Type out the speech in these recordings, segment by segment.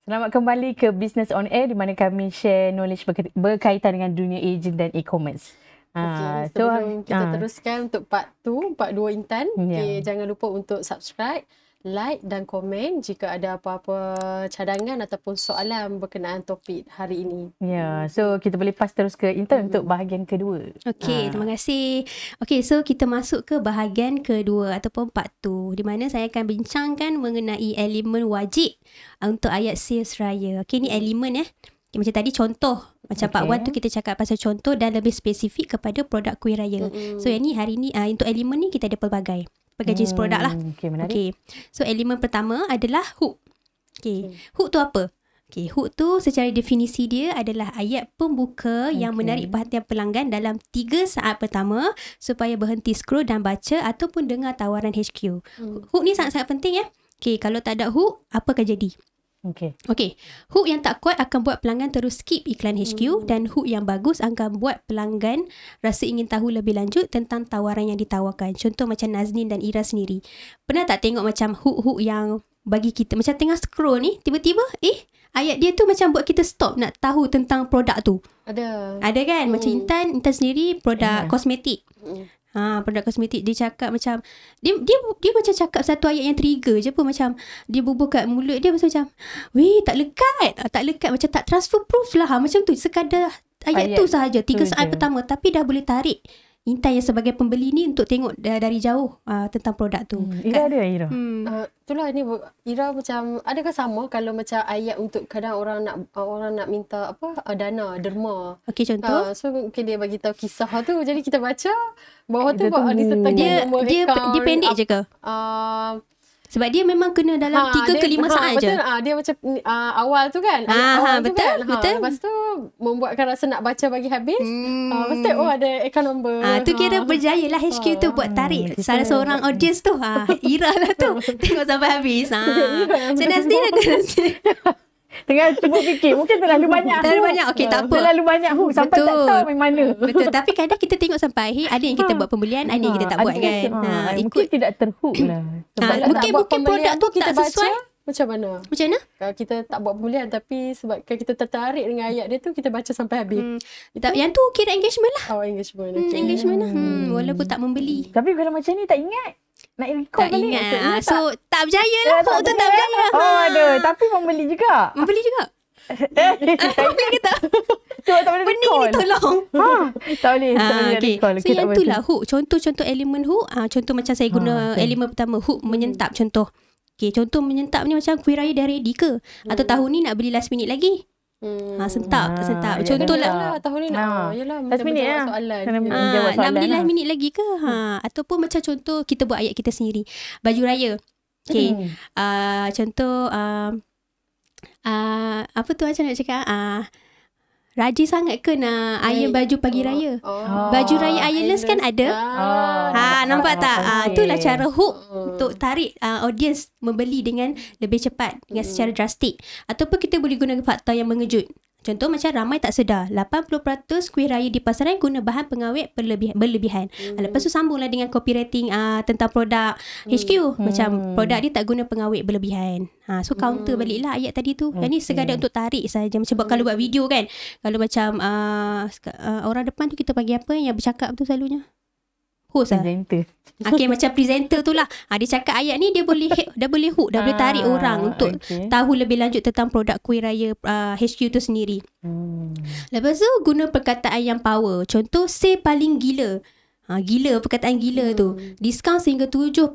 Selamat kembali ke Business on Air di mana kami share knowledge berkaitan dengan dunia agent dan e-commerce. Okay, sebelum kita teruskan untuk part 2 Intan, okay, jangan lupa untuk subscribe, like dan komen jika ada apa-apa cadangan ataupun soalan berkenaan topik hari ini. So kita boleh pass terus ke Intan untuk bahagian kedua. Okey, terima kasih. Okey, so kita masuk ke bahagian kedua ataupun part 2 di mana saya akan bincangkan mengenai elemen wajib untuk ayat sales raya. Okey, ni elemen Okay, macam tadi contoh, macam part 1 tu kita cakap pasal contoh dan lebih spesifik kepada produk kuih raya. So yang ni hari ni untuk elemen ni kita ada pelbagai jenis produk lah. Okey, menarik. Okay. So elemen pertama adalah hook. Okay. Hook tu apa? Okay, hook tu secara definisi dia adalah ayat pembuka yang menarik perhatian pelanggan dalam 3 saat pertama supaya berhenti scroll dan baca ataupun dengar tawaran HQ. Hook ni sangat-sangat penting ya. Okay, kalau tak ada hook, apa akan jadi? Okay. Hook yang tak kuat akan buat pelanggan terus skip iklan HQ dan hook yang bagus akan buat pelanggan rasa ingin tahu lebih lanjut tentang tawaran yang ditawarkan. Contoh macam Nazneen dan Ira sendiri. Pernah tak tengok macam hook-hook yang bagi kita macam tengah scroll ni, tiba-tiba ayat dia tu macam buat kita stop nak tahu tentang produk tu. Ada kan? Macam Intan sendiri produk kosmetik. Produk kosmetik dia cakap macam dia macam cakap satu ayat yang trigger je pun, macam dia bubuh kat mulut dia macam weh tak lekat macam tak transfer proof lah macam tu, sekadar ayat tu sahaja 3 saat pertama tapi dah boleh tarik Intan yang sebagai pembeli ni untuk tengok dari jauh tentang produk tu. Ira ada Ira. Itulah ni Ira macam adakah sama kalau macam ayat untuk kadang orang nak minta dana derma. Okey, contoh. So mungkin dia bagi tahu kisah tu, jadi kita baca bawah tu disertakan nombor akaun. Dia pendek je ke? Sebab dia memang kena dalam 3 ke 5 saat je. Dia macam awal tu kan. Betul. Lepas tu membuatkan rasa nak baca bagi habis. Lepas tu ada account number. Tu kira berjaya lah HQ tu buat tarik salah seorang audience tu. Ira lah tu. Tengok sampai habis. Macam Nazneen ada Nazneen. Tengah cuba fikir, mungkin terlalu banyak. Okey, tak apa. Terlalu banyak hook sampai tak tahu main mana. Betul, tapi kadang kita tengok sampai akhir, ada yang kita buat pembelian, ada yang kita tak buat kan. Mungkin tidak terhook lah. Mungkin produk tu tak sesuai. Macam mana? Kalau kita tak buat pembelian tapi sebabkan kita tertarik dengan ayat dia tu, kita baca sampai habis. Yang tu kira engagement lah. Engagement. Engagement lah. Walaupun tak membeli. Tapi kalau macam ni tak ingat. Nak record tak ingat. So tak berjaya lah. Hook tu tak berjaya. Aduh, tapi membeli juga. Membeli Membeli ke tak? Tak boleh pening ni tolong. Tak boleh recall. So yang tu lah hook. Contoh-contoh elemen hook. Contoh macam saya guna elemen pertama, hook menyentap contoh. Okay, contoh menyentap ni macam kuih raya dah ready ke? Atau tahun ni nak beli last minute lagi? Sentap. Contoh lah tahun ni nak last minute lah soalan. Nak beli last minute lagi ke? Ataupun macam contoh kita buat ayat kita sendiri, baju raya. Okay. Contoh apa tu macam nak cakap, rajin sangat ke nak iron baju pagi raya? Baju raya ironless kan ada. Nampak tak? Itulah cara hook untuk tarik audience membeli dengan lebih cepat, dengan secara drastik. Ataupun kita boleh guna fakta yang mengejut. Contoh macam ramai tak sedar 80% kuih raya di pasaran guna bahan pengawet berlebihan. Lepas tu sambunglah dengan copywriting tentang produk HQ. Macam produk dia tak guna pengawet berlebihan. So counter baliklah ayat tadi tu. Yang ni sekadar untuk tarik saja. Macam kalau buat video kan, kalau macam orang depan tu kita bagi apa yang bercakap tu selalunya? Host presenter. Okay, macam presenter tu lah. Dia cakap ayat ni dia boleh hook, dah boleh tarik orang untuk tahu lebih lanjut tentang produk kuih raya HQ tu sendiri. Lepas tu guna perkataan yang power. Contoh sale paling gila. Gila, perkataan gila tu. Diskaun sehingga 70%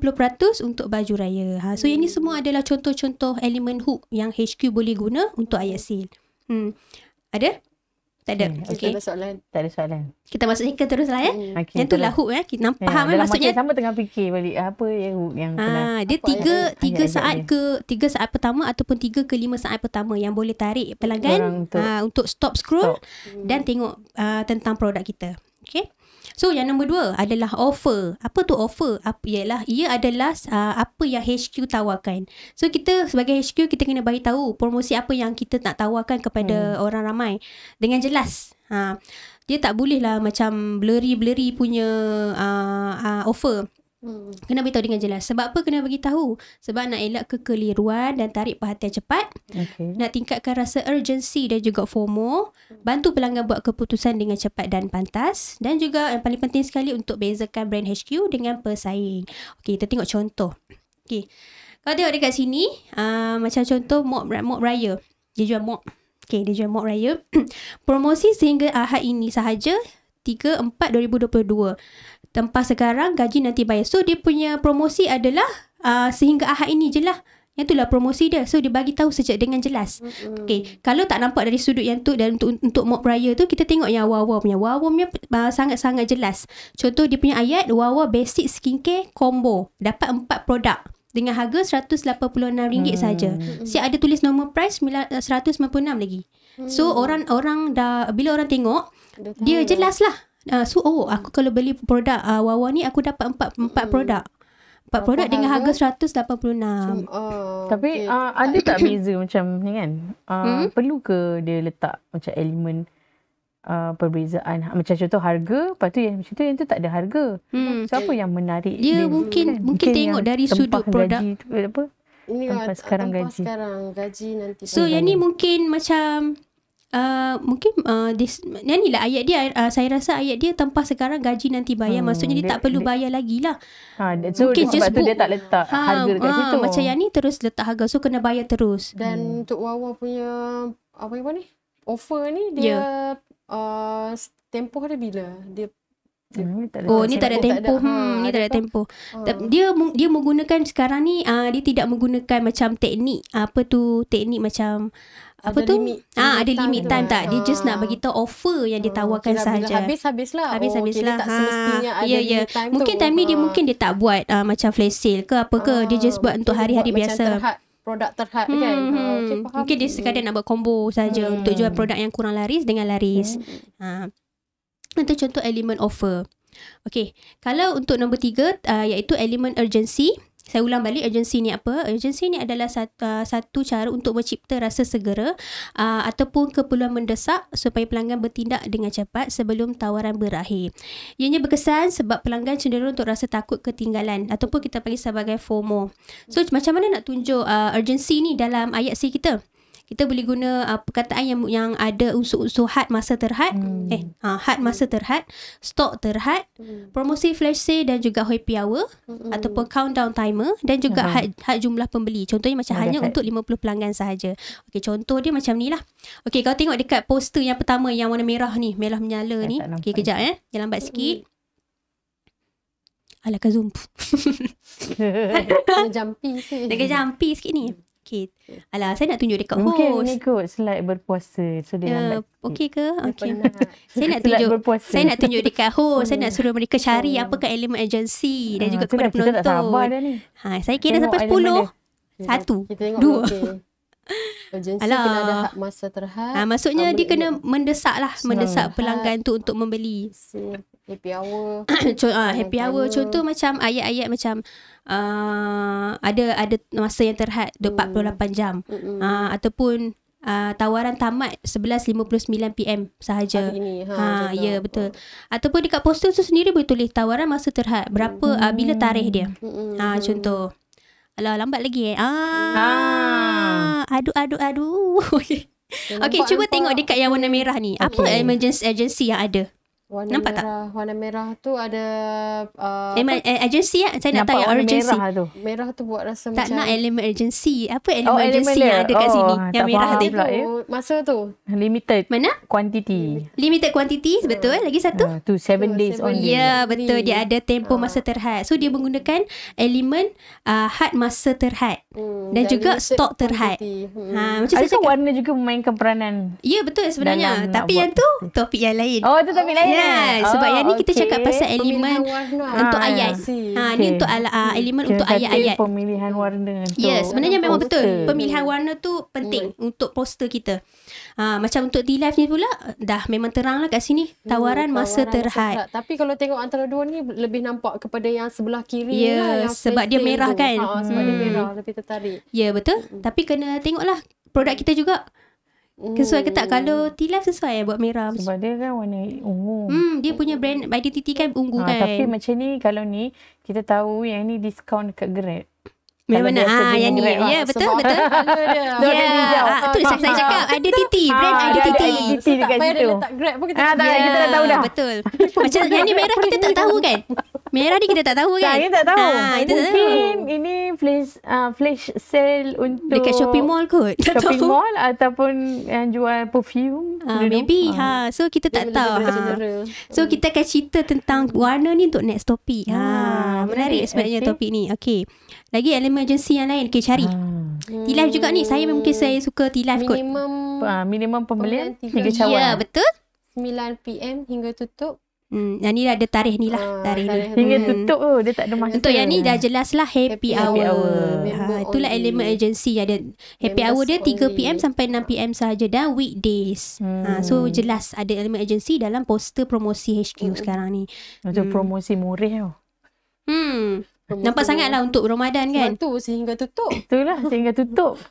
untuk baju raya. So yang ni semua adalah contoh-contoh elemen hook yang HQ boleh guna untuk ayat sale. Ada? Tak ada. Okay. Tak ada soalan. Kita masukkan terus lah Yang tu lah hook Kita faham maksudnya. Sama tengah fikir balik apa yang hook yang kena. Dia 3 saat pertama ataupun 3 ke 5 saat pertama yang boleh tarik pelanggan untuk stop scroll dan tengok tentang produk kita. Okay. So yang nombor 2 adalah offer. Apa tu offer? Ia adalah apa yang HQ tawarkan. So kita sebagai HQ kita kena bagi tahu promosi apa yang kita nak tawarkan kepada orang ramai dengan jelas. Dia tak boleh lah macam blurry punya offer. Kena beritahu dengan jelas. Sebab apa kena beritahu? Sebab nak elak kekeliruan dan tarik perhatian cepat. Nak tingkatkan rasa urgency dan juga FOMO. Bantu pelanggan buat keputusan dengan cepat dan pantas. Dan juga yang paling penting sekali untuk bezakan brand HQ dengan pesaing. Okey, kita tengok contoh. Okey. Kalau tengok dekat sini, macam contoh mop raya. Dia jual mop. Okey, dia jual mop raya. Promosi sehingga Ahad ini sahaja 3/4/2022. Tempah sekarang, gaji nanti bayar. So, dia punya promosi adalah sehingga Ahad ini je lah. Yang itulah promosi dia. So, dia bagi tahu sejak dengan jelas. Okay. Kalau tak nampak dari sudut yang tu dan untuk mop raya tu, kita tengok yang Wawa punya. Wawa punya sangat-sangat jelas. Contoh dia punya ayat, Wawa Basic Skincare Combo. Dapat 4 produk. Dengan harga RM186 saja. Siap ada tulis normal price RM196 lagi. So, orang dah, bila orang tengok, dia jelas lah. So, aku kalau beli produk Wawa ni, aku dapat 4 produk. 4 produk dengan harga RM186. Tapi ada tak beza macam ni kan? Perlu ke dia letak macam elemen perbezaan? Macam contoh harga, lepas tu yang macam tu, yang tu tak ada harga. So, apa yang menarik dia mungkin tengok dari sudut produk. Gaji tu, apa? Ini Tempah sekarang gaji. gaji nanti. So, yang ni mungkin macam yang ni lah ayat dia. Saya rasa ayat dia tempah sekarang gaji nanti bayar. Maksudnya dia tak perlu bayar lagi lah. So mungkin sebab just tu dia tak letak harga dekat situ. Macam yang ni terus letak harga. So kena bayar terus. Dan untuk Wawa punya apa ni? Offer ni dia tempoh dia bila? Dia ni tak ada tempoh. Ni tak ada tempoh. Dia menggunakan sekarang ni dia tidak menggunakan macam teknik teknik macam apa tu? Ada limit time tak? Dia just nak bagi tahu offer yang dia tawarkan sahaja. Habis-habislah. Habis-habislah. Tak semestinya ada limit time tu. Mungkin time ni dia tak buat macam flash sale ke apa ke. Dia just buat untuk hari-hari biasa. Produk terhad kan. Mungkin dia sekadar nak buat combo saja untuk jual produk yang kurang laris dengan laris. Itu contoh elemen offer. Okey, kalau untuk nombor 3 iaitu elemen urgency. Saya ulang balik, urgency ni apa? Urgency ni adalah satu cara untuk mencipta rasa segera ataupun keperluan mendesak supaya pelanggan bertindak dengan cepat sebelum tawaran berakhir. Ianya berkesan sebab pelanggan cenderung untuk rasa takut ketinggalan ataupun kita panggil sebagai FOMO. So, macam mana nak tunjuk urgency ni dalam ayat C kita? Kita boleh guna perkataan yang ada unsur-unsur had masa terhad. Had masa terhad, stok terhad, promosi flash sale dan juga happy hour ataupun countdown timer dan juga had jumlah pembeli. Contohnya macam hanya untuk 50 pelanggan sahaja. Okey, contoh dia macam ni lah. Okey, kalau tengok dekat poster yang pertama yang warna merah ni, merah menyala ni. Okey, kejap Dia lambat sikit. Alah, ke zoom. Kena jumpy sikit ni. Okay. Alah, saya nak tunjuk dekat host. Mungkin ikut slide berpuasa. So dia lambat. Okey ke? Okey. Saya nak tunjuk dekat host. Saya nak suruh mereka cari apakah elemen agensi dan juga kepada penonton. Kita tak sabar dah ni. Saya kira sampai 10. 1, kita tengok 2. Agensi kena ada hak masa terhad. Maksudnya dia kena mendesak lah. Mendesak pelanggan tu untuk membeli. Happy hour. Happy hour. Contoh macam ayat-ayat macam ada masa yang terhad 48 jam. Ataupun tawaran tamat 11.59 PM sahaja. Ya, betul. Ataupun dekat poster tu sendiri boleh tulis tawaran masa terhad. Berapa bila tarikh dia. Contoh. Alah, lambat lagi Aduh. Okey, cuba tengok dekat yang warna merah ni. Apa emergency agency yang ada? Nampak tak? Warna merah tu ada agency saya nak tahu yang urgency. Merah tu buat rasa tak macam nak elemen urgency. Apa elemen urgency yang ada kat sini? Yang merah tu. Masa tu limited. Mana? Quantity. Limited quantity, betul. Lagi satu? Tu 7 days only. Ya, betul. Dia ada tempoh masa terhad. So dia menggunakan elemen had masa terhad dan juga stok terhad. Macam saya cakap, warna juga memainkan peranan. Ya, betul sebenarnya. Tapi yang tu topik yang lain. Itu topik lain. Sebab yang ni kita cakap pasal elemen untuk ayat. Ni untuk elemen untuk ayat-ayat. Pemilihan warna. Ya, sebenarnya memang betul. Pemilihan warna tu penting untuk poster kita. Macam untuk D-Live ni pula dah memang terang lah kat sini. Tawaran masa terhad. Tapi kalau tengok antara dua ni lebih nampak kepada yang sebelah kiri lah. Yang sebab dia merah tu. Kan. Sebab dia merah lebih tertarik. Ya, betul. Tapi kena tengoklah produk kita juga. Sesuai ke tak? Kalau tilaf sesuai buat merah. Sebab dia kan warna ungu. Dia punya brand identity kan ungu kan. Tapi macam ni, kalau ni, kita tahu yang ni diskaun dekat Grab. Memang mana? Yang ni. Grab Ya, betul. dia. Tu saya cakap. Identity. Brand identity. Identity dekat Tak payah dia situ. letak Grab pun kita Tak, kita dah tahu dah. Betul. Macam yang ni merah kita tak tahu kan? Merah ni kita tak tahu kan? Kita tak tahu. Kita tak tahu. Mungkin ini flash sale untuk Dekat shopping mall kot. Tak shopping tahu. mall ataupun yang jual perfume. Maybe. So kita tak tahu. So kita akan cerita tentang warna ni untuk next topik. Menarik sebenarnya topik ni. Okay. Lagi elemen agensi yang lain. Okay, cari. Tilaf juga ni. Mungkin saya suka tilaf kot. Minimum pembelian 3 3 cawan. Ya, betul. 9 PM hingga tutup. Yang ni dah ada tarikh ni lah. Tarikh ni. Hingga tutup tu dia tak ada masa. Untuk yang ni dah jelas lah happy hour. Member Itulah only. elemen agensi. Ada happy hour dia 3 PM sampai 6 PM sahaja dan weekdays. So jelas ada elemen agensi dalam poster promosi HQ sekarang ni. Untuk promosi murih tau. Nampak sangat lah untuk Ramadan kan. Sebab tu sehingga tutup. Itulah sehingga tutup.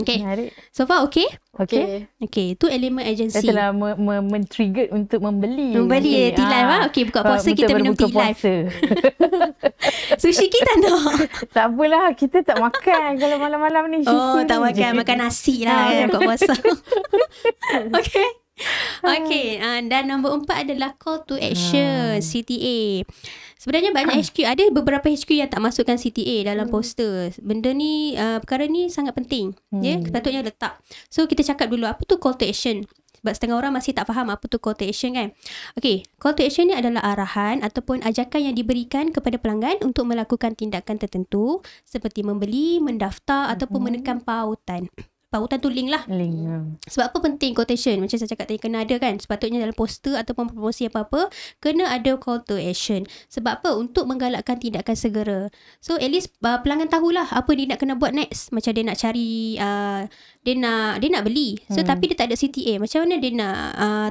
Okay. Menarik. So far okay? Okay. Okay. Itu elemen Saya agensi. telah men-trigger untuk membeli. Membeli tea-live. Okay, buka puasa kita minum tea-live. Sushi kita nak. Tak apalah, kita tak makan kalau malam-malam ni. Oh, sushi tak ni. makan nasi lah kan buka puasa. Okay. Dan nombor 4 adalah call to action, CTA. Sebenarnya banyak HQ, ada beberapa HQ yang tak masukkan CTA dalam poster. Benda ni, perkara ni sangat penting. Ya, patutnya letak. So kita cakap dulu apa tu call to action. Sebab setengah orang masih tak faham apa tu call to action kan. Okay, call to action ni adalah arahan ataupun ajakan yang diberikan kepada pelanggan untuk melakukan tindakan tertentu seperti membeli, mendaftar ataupun menekan pautan. Pautan tu link lah. Link. Sebab apa penting quotation? Macam saya cakap tadi, kena ada kan. Sepatutnya dalam poster ataupun promosi apa-apa, kena ada call to action. Sebab apa? Untuk menggalakkan tindakan segera. So at least pelanggan tahulah apa dia nak kena buat next. Macam dia nak cari, dia nak beli. So tapi dia tak ada CTA. Macam mana dia nak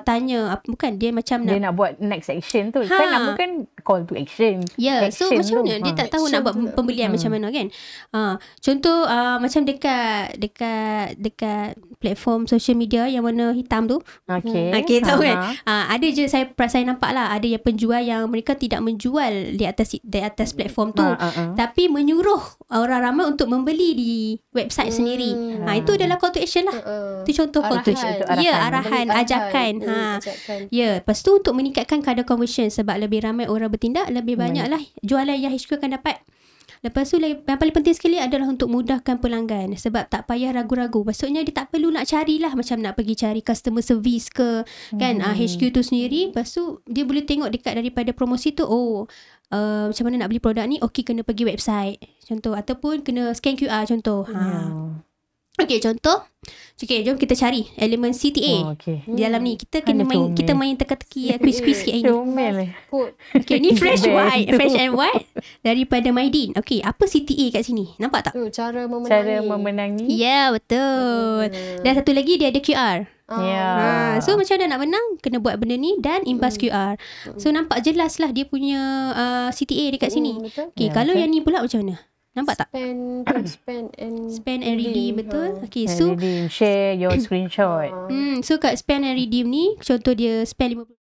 tanya, bukan dia macam Dia nak buat next action tu. Kan nama kan call to action. Ya, yeah, so Action macam tu. mana? Dia tak tahu nak buat pembelian macam mana kan. Contoh macam dekat platform social media yang warna hitam tu. Okay, tahu kan? Ada je saya nampak lah, ada yang penjual yang mereka tidak menjual di atas platform tu, tapi menyuruh orang ramai untuk membeli di website sendiri. Itu adalah call to action lah. Itu contoh call to action. Ya, arahan, ajakan. Ya, lepas tu untuk meningkatkan kadar conversion, sebab lebih ramai orang bertindak, lebih banyaklah jualan yang HQ akan dapat. Lepas tu yang paling penting sekali adalah untuk mudahkan pelanggan, sebab tak payah ragu-ragu. Maksudnya dia tak perlu nak carilah, macam nak pergi cari customer service ke kan, HQ tu sendiri. Lepas tu dia boleh tengok dekat daripada promosi tu, macam mana nak beli produk ni, okey kena pergi website contoh, ataupun kena scan QR contoh. Okey, contoh. Okey, jom kita cari elemen CTA. Di dalam ni kita kena main teka-teki, quiz-quiz sikit hari ni. Comel. Okey, ni fresh and white daripada Maidin. Okey, apa CTA kat sini? Nampak tak? Cara memenangi. Ya, betul. Dan satu lagi dia ada QR. So macam mana nak menang, kena buat benda ni dan imbas QR. So nampak jelas lah dia punya CTA dekat sini. Okey, kalau yang ni pula macam mana? Nampak tak? Spend and redeem, betul? Okay, so redeem, share your screenshot. So kat spend and redeem ni, contoh dia spend 50.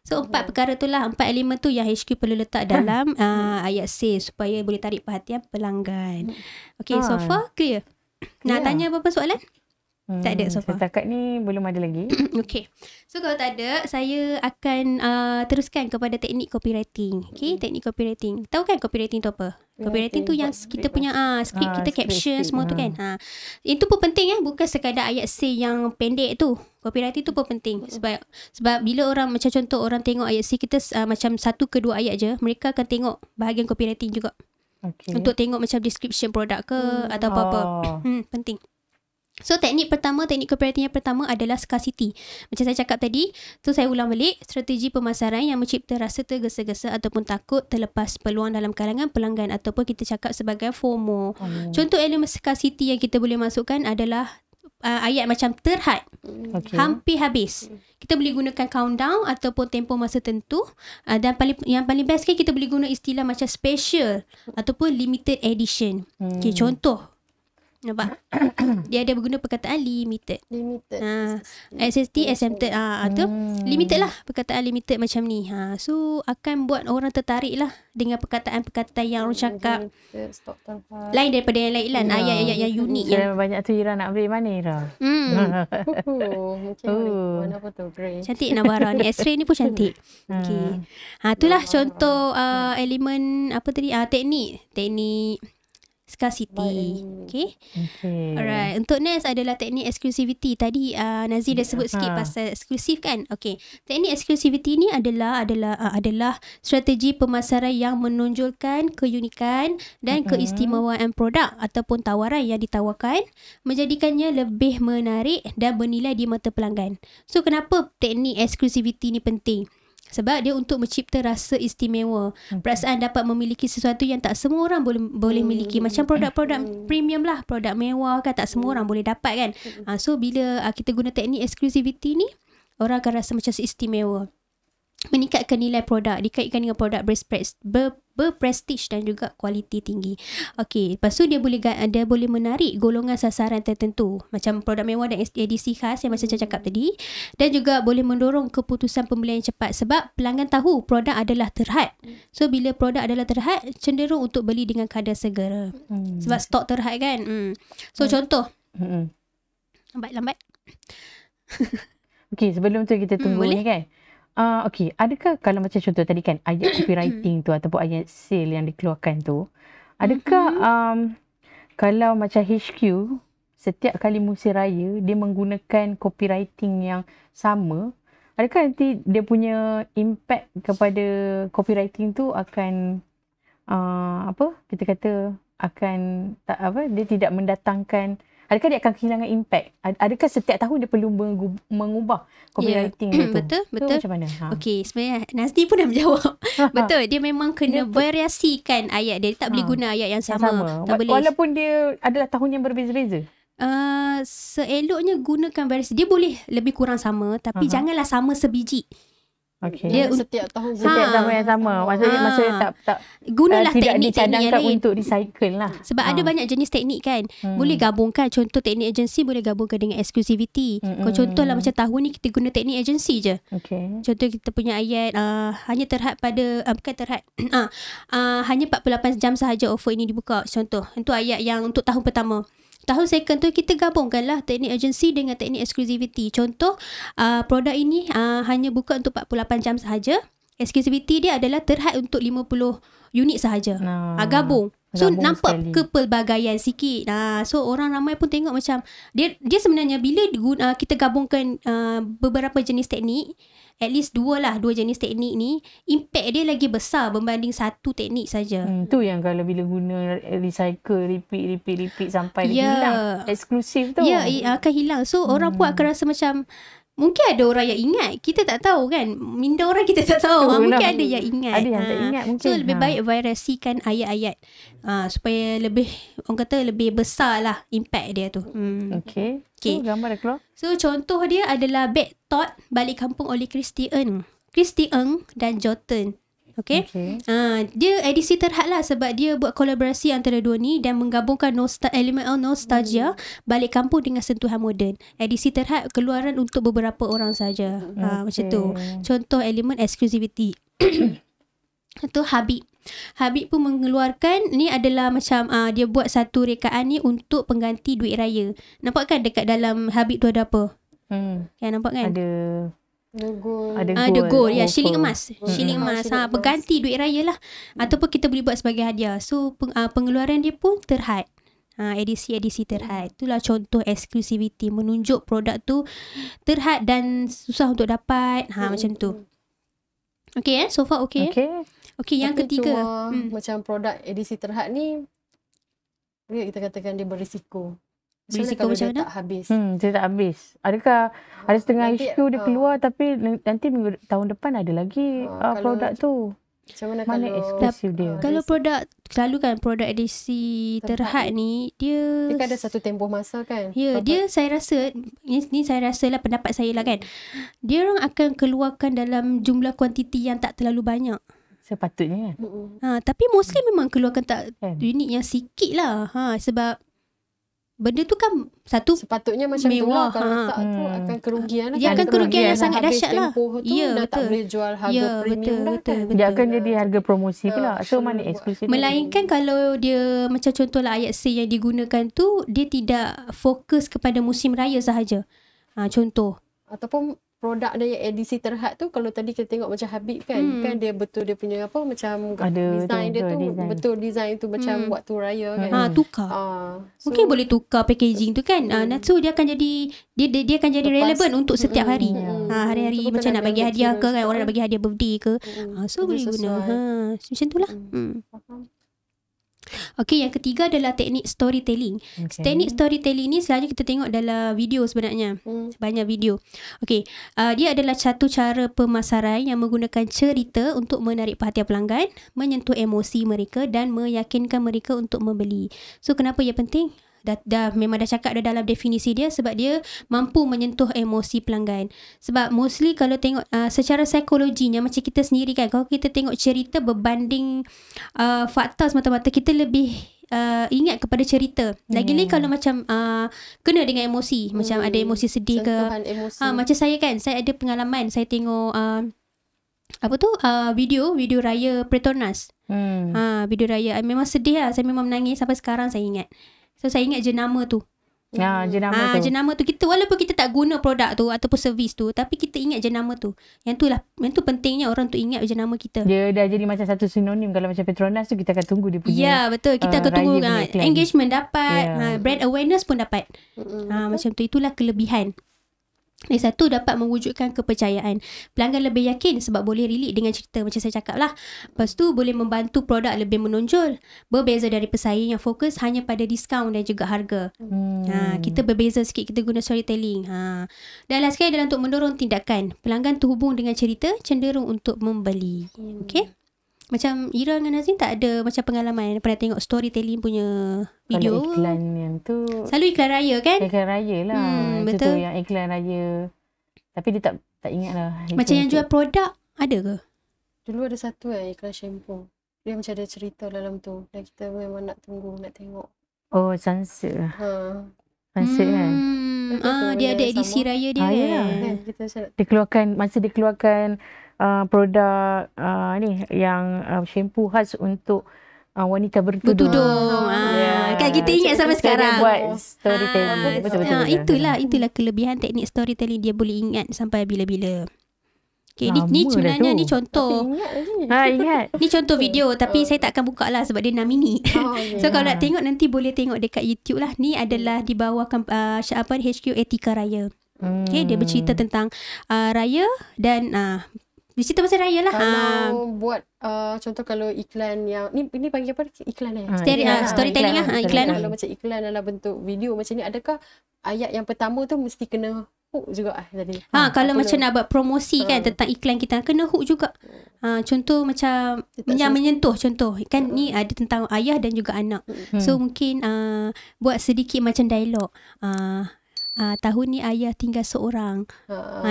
So 4 perkara tu lah, 4 elemen tu yang HQ perlu letak dalam ayat sales supaya boleh tarik perhatian pelanggan. Okay, so far clear? Nak tanya apa-apa soalan? Tak ada so far. Setakat ni belum ada lagi. Okay. So kalau tak ada, saya akan teruskan kepada teknik copywriting. Okay, teknik copywriting. Tahu kan copywriting tu apa? Copywriting tu yang kita punya skrip kita caption semua tu kan. Itu pun penting bukan sekadar ayat say yang pendek tu. Copywriting tu pun penting sebab bila orang macam contoh orang tengok ayat say kita macam 1 ke 2 ayat je, mereka akan tengok bahagian copywriting juga. Okay. Untuk tengok macam description produk ke atau apa-apa. Penting. So teknik copywriting yang pertama adalah scarcity. Macam saya cakap tadi, tu saya ulang balik, strategi pemasaran yang mencipta rasa tergesa-gesa ataupun takut terlepas peluang dalam kalangan pelanggan ataupun kita cakap sebagai FOMO. Contoh elemen scarcity yang kita boleh masukkan adalah ayat macam terhad. Hampir habis. Kita boleh gunakan countdown ataupun tempoh masa tentu, dan yang paling best kan kita boleh guna istilah macam special ataupun limited edition. Okay, contoh. Nampak? Dia ada berguna perkataan limited. SST, SMT. Tu limited lah. Perkataan limited macam ni. So, akan buat orang tertarik lah dengan perkataan-perkataan yang orang cakap lain daripada yang lain lah. Ayat-ayat yang unik. Banyak tu Ira nak beli mana Ira? Warna apa tu? Grey. Cantik Nabara ni. X-ray ni pun cantik. Okay. Itulah contoh elemen apa tadi? Teknik scarcity. Okay. Alright. Untuk next adalah teknik exclusivity. Tadi Nazir dah sebut sikit pasal eksklusif kan. Okay. Teknik exclusivity ni adalah strategi pemasaran yang menonjolkan keunikan dan keistimewaan produk ataupun tawaran yang ditawarkan, menjadikannya lebih menarik dan bernilai di mata pelanggan. So kenapa teknik exclusivity ni penting? Sebab dia untuk mencipta rasa istimewa. Perasaan dapat memiliki sesuatu yang tak semua orang boleh miliki. Macam produk-produk premium lah. Produk mewah kan. Tak semua orang boleh dapat kan. So bila kita guna teknik exclusivity ni, orang akan rasa macam istimewa. Meningkatkan nilai produk, dikaitkan dengan produk berprestige dan juga kualiti tinggi. Okey, lepas tu dia boleh menarik golongan sasaran tertentu, macam produk mewah dan edisi khas yang macam saya cakap tadi, dan juga boleh mendorong keputusan pembelian cepat sebab pelanggan tahu produk adalah terhad. So bila produk adalah terhad, cenderung untuk beli dengan kadar segera. Sebab stok terhad kan. So contoh. Lambat. Okey, sebelum tu kita tunggu ni kan. Okey, adakah kalau macam contoh tadi kan ayat copywriting tu ataupun ayat sale yang dikeluarkan tu, adakah kalau macam HQ setiap kali musim raya dia menggunakan copywriting yang sama, adakah nanti dia punya impact kepada copywriting tu akan kita kata akan dia tidak mendatangkan, adakah dia akan kehilangan impact? Adakah setiap tahun dia perlu mengubah copywriting dia tu? Betul. Macam mana? Okey, sebenarnya Nazdi pun dah menjawab. Betul, dia memang kena variasikan ayat dia. Tak boleh guna ayat yang sama. Tak boleh. Walaupun dia adalah tahun yang berbeza-beza. Seeloknya gunakan variasi. Dia boleh lebih kurang sama, tapi janganlah sama sebiji. Okay. Dia setiap tahun yang sama. Maksudnya tak gunalah tidak teknik-teknik yang lain untuk recycle lah. Sebab ada banyak jenis teknik kan. Boleh gabungkan. Contoh teknik agensi boleh gabungkan dengan exclusivity. Kalau contoh lah macam tahun ni kita guna teknik agensi je. Contoh kita punya ayat hanya terhad pada bukan terhad hanya 48 jam sahaja offer ini dibuka. Contoh untuk ayat yang untuk tahun pertama. Tahun second tu kita gabungkanlah teknik agensi dengan teknik exclusivity. Contoh produk ini hanya buka untuk 48 jam sahaja. Exclusivity dia adalah terhad untuk 50 unit sahaja. Gabung. So nampak kepelbagaian sikit. So orang ramai pun tengok macam dia sebenarnya bila kita gabungkan beberapa jenis teknik, at least dua jenis teknik ni, impact dia lagi besar berbanding satu teknik saja. Tu yang kalau bila guna recycle, repeat sampai hilang eksklusif tu. Akan hilang. So orang pun akan rasa macam mungkin ada orang yang ingat, kita tak tahu kan. Minda orang kita tak tahu. Mungkin ada yang ingat. Ada yang tak ingat mungkin. So lebih baik variasikan ayat-ayat supaya lebih, orang kata lebih besar lah impact dia tu. Okay. So gambar dah keluar. So contoh dia adalah Bad Thought Balik Kampung oleh Christy Ng dan Jordan. Okay. Dia edisi terhad lah sebab dia buat kolaborasi antara dua ni dan menggabungkan elemen nostalgia balik kampung dengan sentuhan moden. Edisi terhad keluaran untuk beberapa orang saja. Macam tu. Contoh elemen exclusivity. Itu Habib pun mengeluarkan ni adalah macam dia buat satu rekaan ni untuk pengganti duit raya. Nampak kan dekat dalam Habib tu ada apa? Kan nampak kan? Ada gold. Ya, shilling emas. Pengganti duit raya lah. Ataupun kita boleh buat sebagai hadiah. So pengeluaran dia pun terhad. Edisi terhad. Itulah contoh exclusivity, menunjuk produk tu terhad dan susah untuk dapat. Macam tu. Okay, so far okay. Okey, yang Tapi ketiga. cuma macam produk edisi terhad ni, kita katakan dia berisiko. Berisiko Kalau macam dia mana? tak habis. Dia tak habis. Adakah ada setengah Nanti, isu dia keluar tapi nanti tahun depan ada lagi kalau produk tu. Macam mana Mana kalau eksklusif dia? Kalau produk, selalu kan produk edisi terhad ni, dia kan ada satu tempoh masa kan? Ya, dia saya rasa, ni saya rasa lah pendapat saya lah kan. Dia orang akan keluarkan dalam jumlah kuantiti yang tak terlalu banyak. Sepatutnya kan. Tapi mostly memang keluarkan tak unit yang sikit lah. Sebab benda tu kan satu sepatutnya macam mewah, tu lah. Kalau tak tu akan kerugian. Dia akan kerugian yang sangat habis dahsyat lah. tempoh tu, dah tak boleh jual harga premium dah kan. Dia akan jadi harga promosi pula. So mana eksklusif? Melainkan kalau dia macam contohlah ayat C yang digunakan tu, dia tidak fokus kepada musim raya sahaja. Contoh. Ataupun produk dia yang edisi terhad tu, kalau tadi kita tengok macam Habib kan, kan dia betul dia punya apa macam design dia tu design. Betul design tu macam waktu raya kan. Tukar. So, mungkin boleh tukar packaging tu kan. So dia akan jadi dia akan jadi relevan untuk setiap hari. Hari-hari macam nak bagi hadiah ke kan, orang nak bagi hadiah birthday ke. So boleh guna. Macam tu lah. Okey, yang ketiga adalah teknik storytelling. Teknik storytelling ni selalunya kita tengok dalam video sebenarnya. Banyak video. Okey, dia adalah satu cara pemasaran yang menggunakan cerita untuk menarik perhatian pelanggan, menyentuh emosi mereka dan meyakinkan mereka untuk membeli. So kenapa ia penting? Memang dah cakap dah dalam definisi dia, sebab dia mampu menyentuh emosi pelanggan. Sebab mostly kalau tengok secara psikologinya macam kita sendiri kan, kalau kita tengok cerita berbanding fakta semata-mata, kita lebih ingat kepada cerita. Lagi-lagi kalau macam kena dengan emosi, macam ada emosi sedih ke. Macam saya kan, saya ada pengalaman, saya tengok video raya Petronas. Video raya memang sedih lah. Saya memang menangis sampai sekarang saya ingat. So saya ingat jenama tu. Jenama tu kita, walaupun kita tak guna produk tu ataupun servis tu, tapi kita ingat jenama tu. Yang tu pentingnya orang tu ingat jenama kita. Dia dah jadi macam satu sinonim. Kalau macam Petronas tu kita akan tunggu dia punya. Ya, betul. Kita akan tunggu engagement dapat, brand awareness pun dapat. Macam tu, itulah kelebihan. Yang satu, dapat mewujudkan kepercayaan. Pelanggan lebih yakin sebab boleh relate dengan cerita macam saya cakap lah. Lepas tu boleh membantu produk lebih menonjol. Berbeza dari pesaing yang fokus hanya pada diskaun dan juga harga. Kita berbeza sikit, kita guna storytelling. Dan last sekali adalah untuk mendorong tindakan. Pelanggan terhubung dengan cerita, cenderung untuk membeli. Okey? Macam Ira dengan Nazrin tak ada macam pengalaman pernah tengok storytelling punya video? Kalau iklan yang tu selalu iklan raya kan? Iklan raya lah. Betul. Itu yang iklan raya. Tapi dia tak ingat lah. Macam yang jual produk ada ke? Dulu ada satu iklan shampoo. Dia macam ada cerita dalam tu. Dan kita memang nak tunggu, nak tengok. Oh, Sunset lah. Sunset kan? Dia ada edisi raya dia kan? Dia keluarkan, masa dia keluarkan produk ni yang shampoo khas untuk wanita bertudung. Kan kita ingat sampai sekarang. Dia buat storytelling. Betul. Itulah kelebihan teknik storytelling, dia boleh ingat sampai bila-bila. Okay, ni sebenarnya ni contoh. Ingat. Ni contoh video tapi saya tak akan buka lah sebab dia 6 minit. So kalau nak tengok nanti boleh tengok dekat YouTube lah. Ni adalah dibawakan HQ Etika Raya. Okay, dia bercerita tentang raya dan dia cerita pasal raya lah. Kalau buat contoh kalau iklan yang ni panggil apa, iklan storytelling lah. Iklan kalau macam iklan dalam bentuk video macam ni, adakah ayat yang pertama tu mesti kena hook juga tadi? Kalau macam nak buat promosi kan tentang iklan kita, kena hook juga. Contoh macam yang menyentuh, contoh kan ni ada tentang ayah dan juga anak. So mungkin buat sedikit macam dialog. Tahun ni ayah tinggal seorang.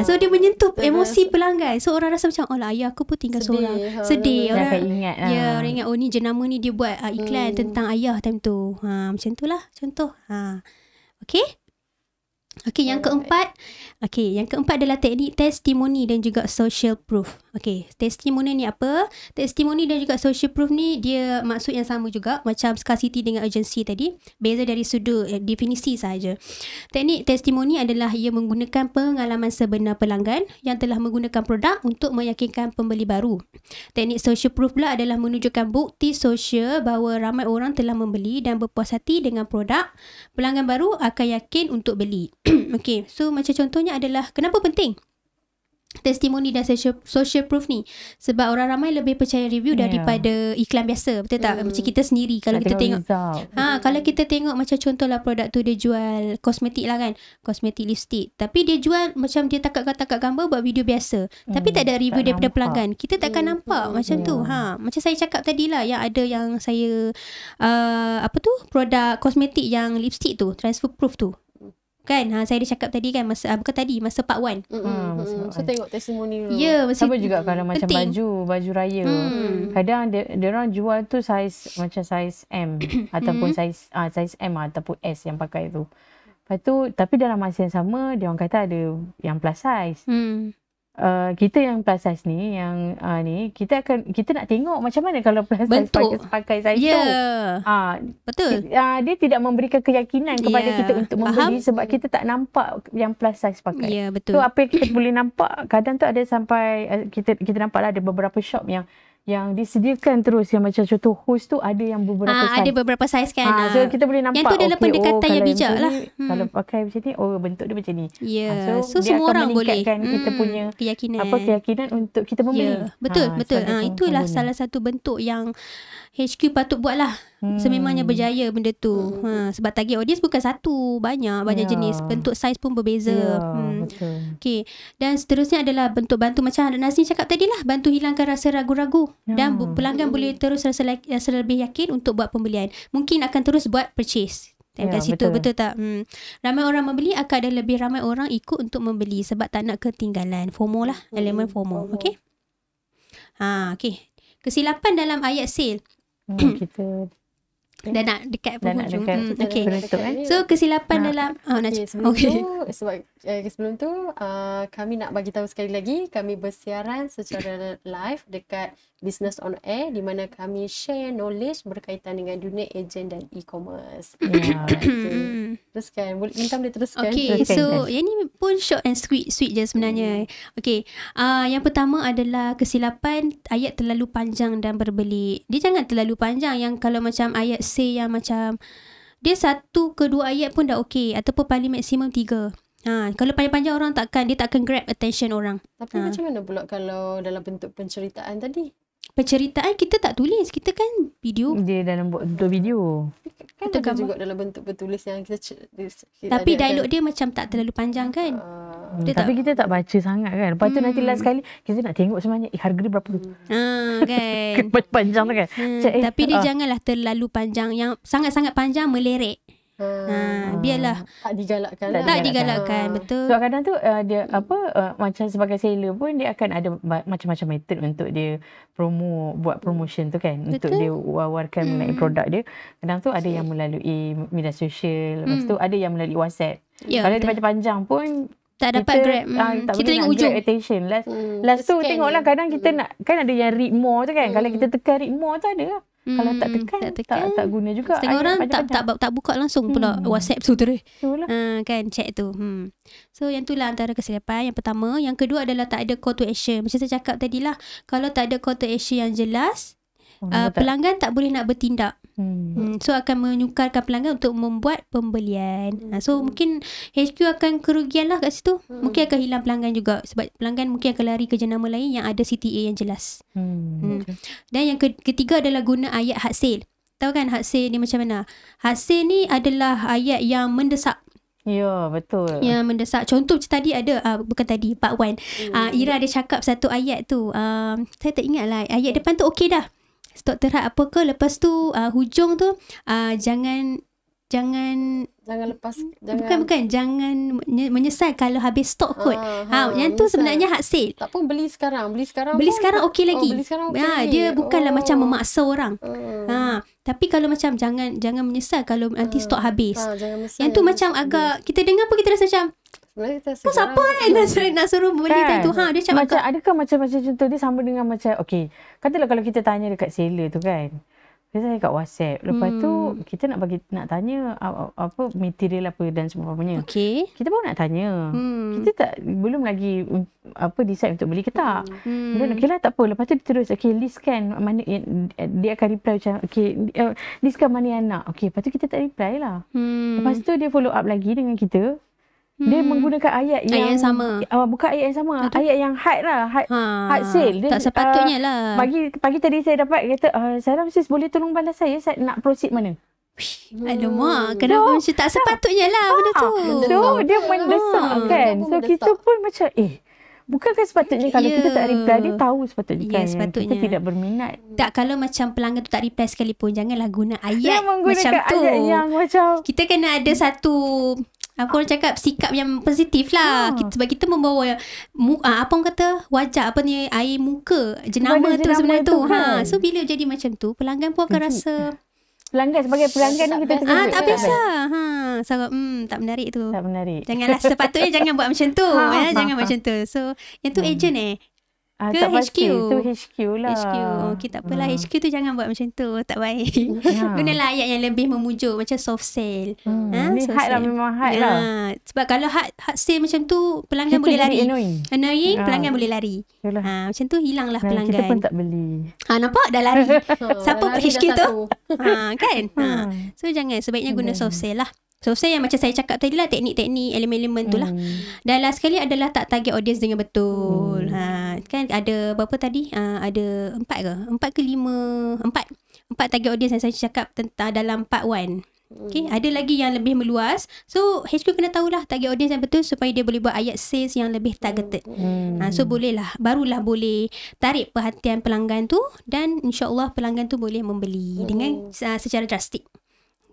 So dia menyentuh emosi pelanggan. So orang rasa macam, oh lah, ayah aku pun tinggal seorang. Sedih. Orang ingat. Orang ingat, oh ni jenama ni dia buat iklan tentang ayah time tu. Macam tu lah contoh. Okey, yang keempat adalah teknik testimoni dan juga social proof. Okey, testimoni ni apa? Testimoni dan juga social proof ni dia maksud yang sama juga macam scarcity dengan urgency tadi, beza dari sudut definisi sahaja. Teknik testimoni adalah ia menggunakan pengalaman sebenar pelanggan yang telah menggunakan produk untuk meyakinkan pembeli baru. Teknik social proof pula adalah menunjukkan bukti sosial bahawa ramai orang telah membeli dan berpuas hati dengan produk. Pelanggan baru akan yakin untuk beli. Okey, so macam contohnya adalah kenapa penting? testimoni dan social proof ni, sebab orang ramai lebih percaya review daripada iklan biasa, betul tak? Macam kita sendiri kalau kita tengok kalau kita tengok macam contohlah produk tu dia jual kosmetik lah kan, kosmetik lipstick, tapi dia jual macam dia takat gambar buat video biasa, tapi tak ada review daripada pelanggan, kita takkan nampak macam tu. Macam saya cakap tadi lah, yang ada yang saya produk kosmetik yang lipstick tu transfer proof tu kan, saya dah cakap tadi kan, masa part 1. So tengok testimoni dulu. Sama juga kalau macam baju raya. Kadang dia orang jual tu saiz macam saiz M ataupun saiz M ataupun S yang pakai tu. Lepas tu tapi dalam masa yang sama dia orang kata ada yang plus size. Kita yang plus size ni yang kita nak tengok macam mana kalau plus size pakai size tu. Betul. Dia tidak memberikan keyakinan kepada kita untuk membeli sebab kita tak nampak yang plus size pakai. Betul. So apa yang kita boleh nampak, kadang tu ada sampai kita nampaklah ada beberapa shop yang disediakan terus yang macam contoh hose tu ada yang beberapa size. Ada beberapa size kan. So kita boleh nampak yang tu dalam pendekatan yang bijak lah. Kalau pakai macam ni, bentuk dia macam ni. So semua orang boleh kita punya keyakinan untuk kita membeli. Betul. Itulah salah satu bentuk yang HQ patut buat lah. Sememangnya berjaya benda tu. Sebab target audience bukan satu, banyak jenis, bentuk saiz pun berbeza. Betul. Okay. Dan seterusnya adalah bentuk bantu macam Nazrin cakap tadi lah, bantu hilangkan rasa ragu-ragu dan pelanggan boleh terus rasa lebih yakin untuk buat pembelian. Mungkin akan terus buat purchase. Kat situ betul tak? Ramai orang membeli, akan ada lebih ramai orang ikut untuk membeli sebab tak nak ketinggalan. FOMO lah, elemen FOMO. Okay. Okay. Kesilapan dalam ayat sale. Kita dah nak dekat penghujung. Okay. So kesilapan dalam sebelum tu kami nak bagi tahu sekali lagi, kami bersiaran secara live dekat Business on Air di mana kami share knowledge berkaitan dengan dunia ejen dan e-commerce. Teruskan, boleh teruskan. Okay, so yang ni pun short and sweet je sebenarnya. Okay, yang pertama adalah kesilapan ayat terlalu panjang dan berbelit. Dia jangan terlalu panjang, yang kalau macam ayat say yang macam dia 1 ke 2 ayat pun dah okay, ataupun paling maksimum 3. Kalau panjang-panjang orang takkan grab attention orang. Tapi macam mana pula kalau dalam bentuk penceritaan tadi? Penceritaan kita tak tulis, kita kan video. Dia dalam bentuk video. Kan ada juga dalam bentuk bertulis yang kita tapi dialog dia macam tak terlalu panjang kan. Tapi kita tak baca sangat kan. Lepas tu nanti last kali kita nak tengok sebenarnya harga dia berapa. Kan. Panjang tu kan. Tapi dia janganlah terlalu panjang, yang sangat-sangat panjang melerek. Biarlah tak digalakkan. Tak digalakkan, betul. Sebab kadang tu dia macam sebagai seller pun dia akan ada macam-macam method untuk dia buat promotion tu kan, betul. Untuk dia wawarkan mengenai produk dia. Kadang tu ada yang melalui media sosial, lepas tu ada yang melalui WhatsApp. Kalau dia panjang pun tak dapat grab. Tak kita tengok ujung attention. Last tu tengoklah, kadang kita nak kan ada yang read more tu kan. Kalau kita tekan read more tu ada. Kalau tak tekan tak guna juga. Setengah orang tak buka langsung pula WhatsApp tu terus. Kan check tu. So yang itulah antara kesilapan. Yang pertama. Yang kedua adalah tak ada call to action. Macam saya cakap tadi lah, kalau tak ada call to action yang jelas, pelanggan tak boleh nak bertindak. So akan menyukarkan pelanggan untuk membuat pembelian. So mungkin HQ akan kerugian lah kat situ. Mungkin akan hilang pelanggan juga, sebab pelanggan mungkin akan lari ke jenama lain yang ada CTA yang jelas. Dan yang ketiga adalah guna ayat hard sale. Tahu kan hard sale ni macam mana? Hard sale ni adalah ayat yang mendesak. Ya, betul. Yang mendesak. Contoh macam tadi ada, bukan tadi, part 1. Ira ada cakap satu ayat tu. Saya tak ingat lah. Ayat depan tu okey dah. Stok terhad apa ke, lepas tu hujung tu jangan menyesal kalau habis stok kot. Yang tu sebenarnya hard sale. Tak pun beli sekarang okey lagi. Dia bukanlah macam memaksa orang. Tapi kalau macam jangan menyesal kalau nanti stok habis. Yang tu macam agak kita dengar pun kita rasa macam kau siapa nak suruh beli kan? Tu dia macam adakah macam contoh dia sama dengan macam okey, katalah kalau kita tanya dekat seller tu kan, kita tanya kat WhatsApp, lepas tu kita nak tanya apa material apa dan sebagainya. Okey, kita baru nak tanya. Kita tak belum lagi decide untuk beli ke tak. Okeylah tak apa, lepas tu dia terus listkan mana dia akan reply macam listkan mana yang nak. Lepas tu kita tak reply lah. Lepas tu dia follow up lagi dengan kita. Dia menggunakan ayat yang sama. Bukan ayat yang sama. Ayat yang hard lah. Hard sale. Dia, tak sepatutnya lah. Pagi tadi saya dapat kata, Sarah sis boleh tolong balas saya nak proceed mana? Alamak, kenapa macam tak sepatutnya lah benda tu. So dia mendesak kan. So kita pun macam bukankah sepatutnya kalau kita tak reply, dia tahu sepatutnya kan sepatutnya. kita tidak berminat. Tak, kalau macam pelanggan tu tak reply sekalipun, janganlah guna ayat macam tu. Ayat yang macam kita kena ada satu orang cakap sikap yang positif lah. Sebab kita membawa apa orang kata wajah air muka jenama tu sebenarnya tu. Kan. So bila jadi macam tu, pelanggan pun akan rasa pelanggan sebagai pelanggan ni kita tak biasa. Tak menarik tu. Tak menarik. Janganlah, sepatutnya jangan buat macam tu. Jangan macam tu. So yang tu agent ke tak HQ? Itu HQ lah. HQ. Okay, tak apalah. HQ tu jangan buat macam tu. Tak baik. Gunalah ayat yang lebih memujuk. Macam soft sale. Ni hard lah, memang hard lah. Sebab kalau hard sale macam tu, pelanggan boleh lari. Annoying, pelanggan boleh lari. Macam tu hilanglah pelanggan. Kita pun tak beli. Nampak? Dah lari. Siapa HQ tu? Kan? So jangan. Sebaiknya guna soft sale lah. So saya yang macam saya cakap tadi lah, teknik-teknik, elemen-elemen tu lah. Dan last sekali adalah tak target audience dengan betul. Kan ada berapa tadi? Ada 4 ke? 4 ke 5? 4 target audience yang saya cakap tentang dalam part 1. Okay, ada lagi yang lebih meluas. So HQ kena tahulah target audience yang betul supaya dia boleh buat ayat sales yang lebih targeted. So barulah boleh tarik perhatian pelanggan tu, dan insya-Allah pelanggan tu boleh membeli dengan secara drastik.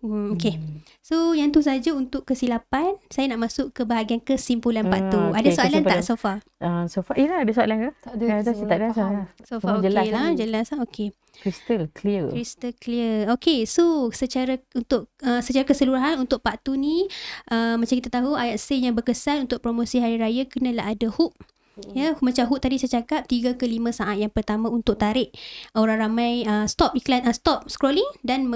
Okay. So yang tu saja untuk kesilapan. Saya nak masuk ke bahagian kesimpulan part tu. Ada soalan tak so far? So far ada soalan ke? Tak ada. Tak ada soalan. So far okey lah. Jelas lah. Okay. Crystal clear. Okay, so secara keseluruhan untuk part 2 ni, macam kita tahu ayat sale yang berkesan untuk promosi hari raya kenalah ada hook. Ya, macam hook tadi saya cakap 3 ke 5 saat yang pertama untuk tarik orang ramai stop scrolling dan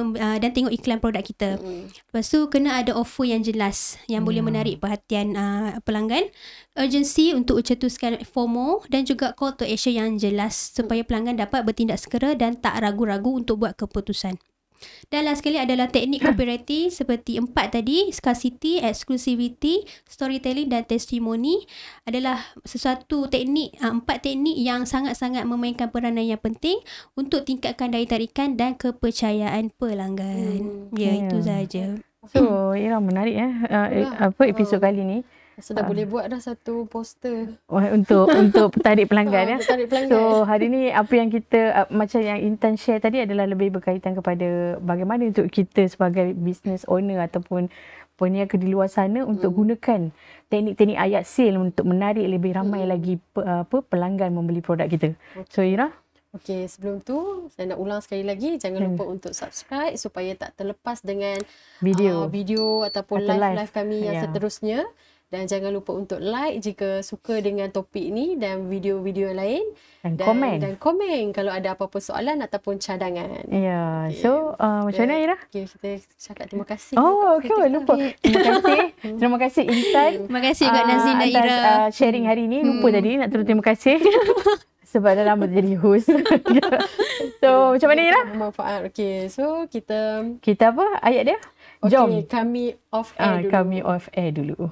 tengok iklan produk kita. Lepas tu kena ada offer yang jelas yang boleh menarik perhatian pelanggan. Urgency untuk cetuskan FOMO dan juga call to action yang jelas supaya pelanggan dapat bertindak segera dan tak ragu-ragu untuk buat keputusan. Dan last sekali adalah teknik copywriting seperti 4 tadi, scarcity, exclusivity, storytelling dan testimoni adalah sesuatu teknik, 4 teknik yang sangat-sangat memainkan peranan yang penting untuk tingkatkan daya tarikan dan kepercayaan pelanggan. Itu saja. So, menarik episod kali ni. Sudah boleh buat dah satu poster untuk tarik pelanggan tarik pelanggan. So hari ni apa yang kita macam yang Intan share tadi adalah lebih berkaitan kepada bagaimana untuk kita sebagai business owner ataupun peniaga di luar sana untuk gunakan teknik-teknik ayat sale untuk menarik lebih ramai lagi pelanggan membeli produk kita. So Ira, okey, sebelum tu saya nak ulang sekali lagi, jangan lupa untuk subscribe supaya tak terlepas dengan video ataupun live kami yang seterusnya. Dan jangan lupa untuk like jika suka dengan topik ni dan video-video lain. Dan komen kalau ada apa-apa soalan ataupun cadangan. Ya, so macam mana Ira? Okay, kita cakap terima kasih. Lupa. Terima kasih Intan. Terima kasih juga Nazrin dan Ira. Atas sharing hari ni. Lupa tadi nak terima kasih. Sebab dah lama jadi host. So macam mana Ira? Bermanfaat. Okay, so kita apa ayat dia? Jom. Kami off air dulu. Kami off air dulu.